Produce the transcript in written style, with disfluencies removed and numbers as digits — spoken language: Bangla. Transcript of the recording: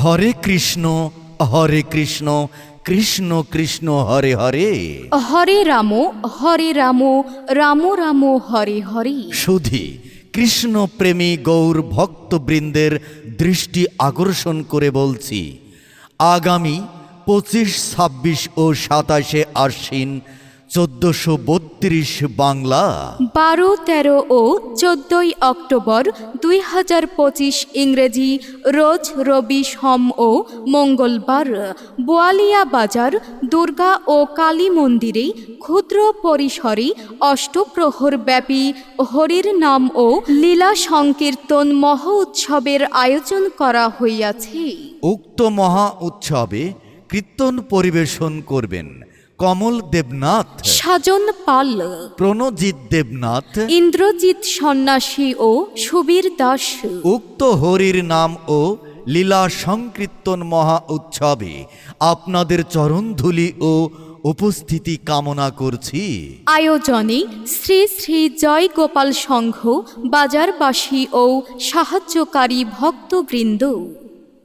হরে কৃষ্ণ কৃষ্ণ কৃষ্ণ হরে হরে। হরে রাম রাম রাম হরে হরে। সুধী কৃষ্ণ প্রেমী গৌর ভক্তবৃন্দের দৃষ্টি আকর্ষণ করে বলছি, আগামী 25, 26 ও 27 আশ্বিন 1432 বাংলা, 12, 13 ও 14 অক্টোবর 2025 ইংরেজি রোজ রবি সোম ও মঙ্গলবার বোয়ালিয়া বাজার দুর্গা ও কালী মন্দিরে ক্ষুদ্র পরিসরে অষ্টপ্রহর ব্যাপী হরির নাম ও লীলা সংকীর্তন মহা উৎসবের আয়োজন করা হইয়াছে। উক্ত মহা উৎসবে কীর্তন পরিবেশন করবেন কমল দেবনাথ, সাজন পাল, প্রণজিৎ দেবনাথ, ইন্দ্রজিৎ সন্ন্যাসী ও সুবীর দাস। উক্ত হরির নাম ও লীলা সংকীর্তন মহা উৎসবে আপনাদের চরণধূলি ও উপস্থিতি কামনা করছি। আয়োজনে শ্রী শ্রী জয় গোপাল সংঘ, বাজারবাসী ও সাহায্যকারী ভক্তবৃন্দ।